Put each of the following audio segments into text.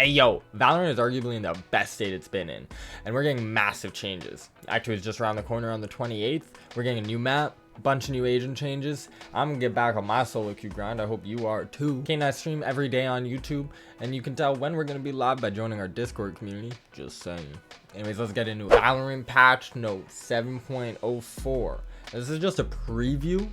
Hey yo, Valorant is arguably in the best state it's been in, and we're getting massive changes. Actually, it's just around the corner on the 28th. We're getting a new map, bunch of new agent changes. I'm gonna get back on my solo queue grind. I hope you are too. Kaite and I stream every day on YouTube, and you can tell when we're gonna be live by joining our Discord community. Just saying. Anyways, let's get into it. Valorant Patch Notes 7.04. This is just a preview.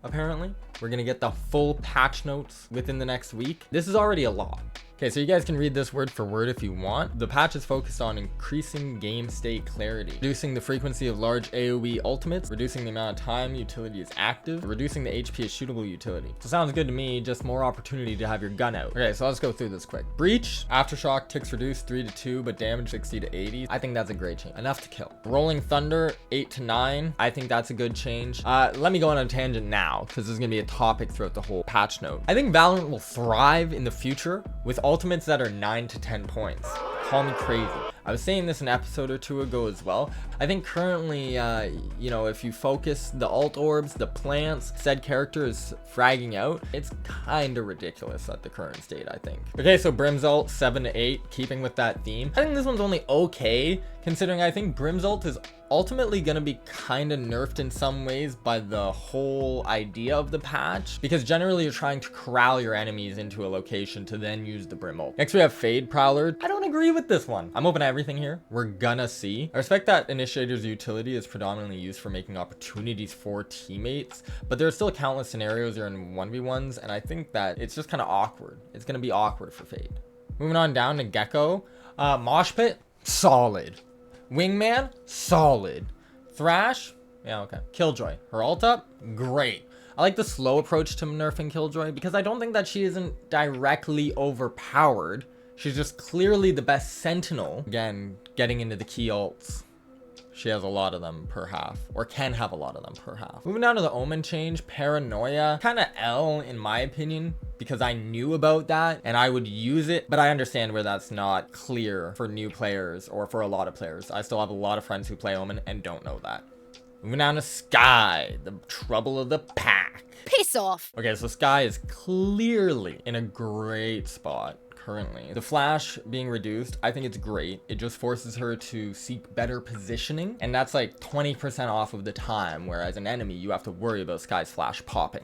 Apparently, we're gonna get the full patch notes within the next week. This is already a lot. Okay, so you guys can read this word for word if you want. The patch is focused on increasing game state clarity, reducing the frequency of large AoE ultimates, reducing the amount of time utility is active, reducing the HP as shootable utility. So sounds good to me, just more opportunity to have your gun out. Okay, so let's go through this quick. Breach, aftershock ticks reduced 3 to 2, but damage 60 to 80. I think that's a great change. Enough to kill. Rolling Thunder 8 to 9. I think that's a good change. Let me go on a tangent now, because this is gonna be a topic throughout the whole patch note. I think Valorant will thrive in the future with ultimates that are 9 to 10 points. Call me crazy. I was saying this an episode or two ago as well. I think currently, if you focus the alt orbs, the plants, said character is fragging out, it's kind of ridiculous at the current state, I think. Okay, so Brim's ult 7 to 8, keeping with that theme. I think this one's only okay, considering I think Brim's ult is ultimately gonna be kind of nerfed in some ways by the whole idea of the patch, because generally you're trying to corral your enemies into a location to then use the Brim ult. Next we have Fade Prowler. I don't agree with this one. I'm open to everything here. We're gonna see. I respect that Initiator's utility is predominantly used for making opportunities for teammates, but there are still countless scenarios you're in 1v1s, and I think that it's just kind of awkward. It's gonna be awkward for Fade. Moving on down to Gecko. Mosh Pit, solid. Wingman, solid. Thrash, yeah, okay. Killjoy, her ult up, great. I like the slow approach to nerfing Killjoy because I don't think that she isn't directly overpowered. She's just clearly the best sentinel. Again, getting into the key ults. She has a lot of them per half, or can have a lot of them per half. Moving down to the Omen change, Paranoia, kind of L in my opinion, because I knew about that and I would use it, but I understand where that's not clear for new players or for a lot of players. I still have a lot of friends who play Omen and don't know that. Moving down to Sky, the trouble of the pack. Piss off. Okay, so Sky is clearly in a great spot currently. The flash being reduced, I think it's great. It just forces her to seek better positioning, and that's like 20% off of the time, whereas an enemy, you have to worry about Sky's flash popping.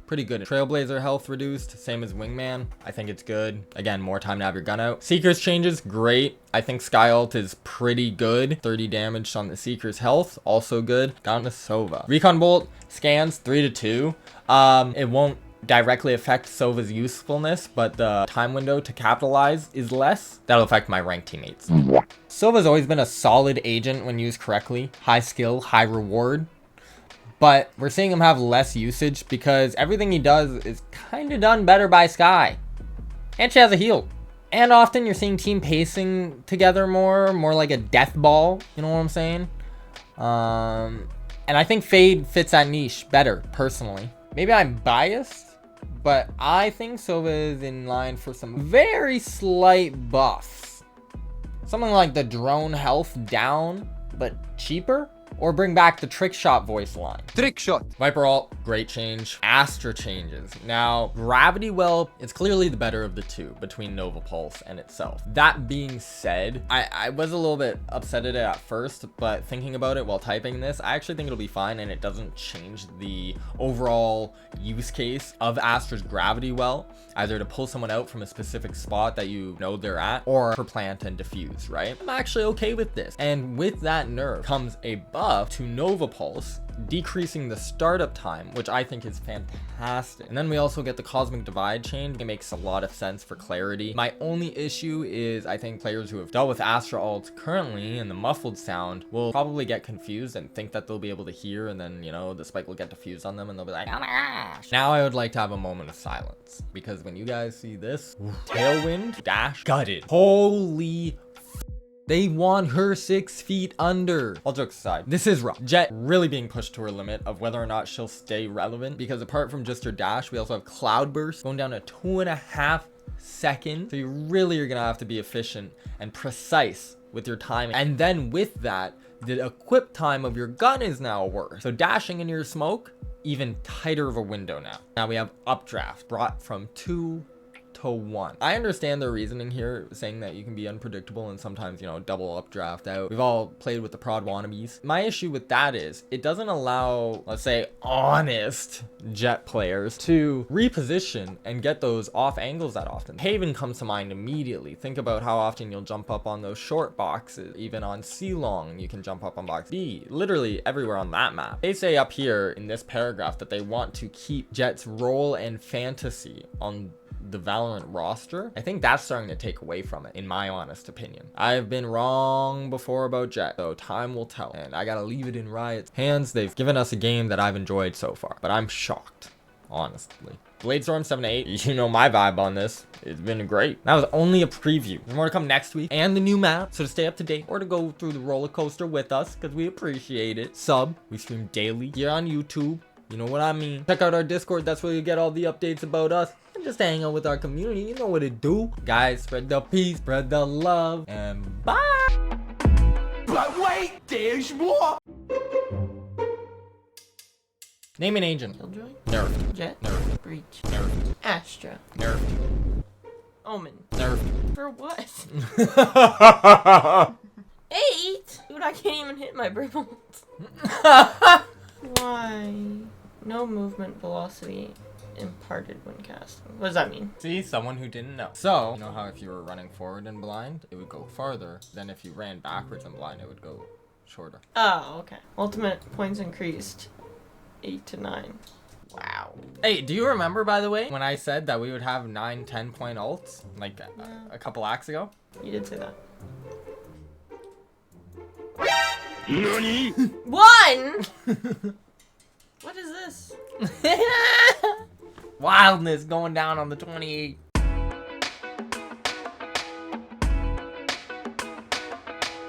Pretty good. Trailblazer health reduced, same as Wingman. I think it's good. Again, more time to have your gun out. Seeker's changes, great. I think Sky ult is pretty good. 30 damage on the Seeker's health, also good. Down to Sova. Recon Bolt scans 3 to 2. It won't directly affect Sova's usefulness, but the time window to capitalize is less. That'll affect my ranked teammates. Sova's always been a solid agent when used correctly. High skill, high reward. But we're seeing him have less usage because everything he does is kind of done better by Sky. And she has a heal. And often you're seeing team pacing together more like a death ball. You know what I'm saying? And I think Fade fits that niche better, personally. Maybe I'm biased, but I think Sova is in line for some very slight buffs. Something like the drone health down, but cheaper. Or bring back the trick shot voice line. Trick shot. Viper ult, great change. Astra changes. Now, Gravity Well, it's clearly the better of the two between Nova Pulse and itself. That being said, I was a little bit upset at it at first, but thinking about it while typing this, I actually think it'll be fine and it doesn't change the overall use case of Astra's Gravity Well, either to pull someone out from a specific spot that you know they're at, or for plant and defuse, right? I'm actually okay with this. And with that nerf comes a buff to Nova Pulse, decreasing the startup time, which I think is fantastic. And then we also get the Cosmic Divide change. It makes a lot of sense for clarity. My only issue is I think players who have dealt with Astra ults currently and the muffled sound will probably get confused and think that they'll be able to hear, and then, the spike will get diffused on them and they'll be like, oh my gosh. Now I would like to have a moment of silence, because when you guys see this, Tailwind, dash, gutted. Holy they want her 6 feet under. All jokes aside, this is rough. Jet really being pushed to her limit of whether or not she'll stay relevant, because apart from just her dash, we also have Cloudburst going down to 2.5 seconds. So you really are gonna have to be efficient and precise with your timing. And then with that, the equip time of your gun is now worse. So dashing in your smoke, even tighter of a window now. Now we have Updraft brought from 2 to 1. I understand their reasoning here, saying that you can be unpredictable and sometimes, you know, double up, draft out. We've all played with the prod wannabes. My issue with that is it doesn't allow, let's say, honest Jet players to reposition and get those off angles that often. Haven comes to mind immediately. Think about how often you'll jump up on those short boxes. Even on C-Long, you can jump up on box B. Literally everywhere on that map. They say up here in this paragraph that they want to keep Jet's role and fantasy on the Valorant roster. I think that's starting to take away from it, in my honest opinion. I've been wrong before about Jet, so time will tell. And I gotta leave it in Riot's hands. They've given us a game that I've enjoyed so far, but I'm shocked, honestly. Bladestorm 7-8, you know my vibe on this. It's been great. That was only a preview. There's more to come next week and the new map. So to stay up to date or to go through the roller coaster with us, because we appreciate it. Sub, we stream daily here on YouTube. You know what I mean. Check out our Discord. That's where you get all the updates about us. And just hang out with our community. You know what it do. Guys, spread the peace, spread the love, and bye. But wait, there's more. Name an agent. Killjoy? Nerfed. Jet? Nerfed. Breach? Nerfed. Astra? Nerfed. Omen? Nerfed. For what? 8? Dude, I can't even hit my brimbles. Why? No movement velocity imparted when casting. What does that mean? See, someone who didn't know. So, you know how if you were running forward in blind, it would go farther than if you ran backwards in blind, it would go shorter. Oh, okay. Ultimate points increased 8 to 9. Wow. Hey, do you remember, by the way, when I said that we would have 9, 10-point ults, like a couple acts ago? You did say that. Nani? 1! What is this? Wildness going down on the 28.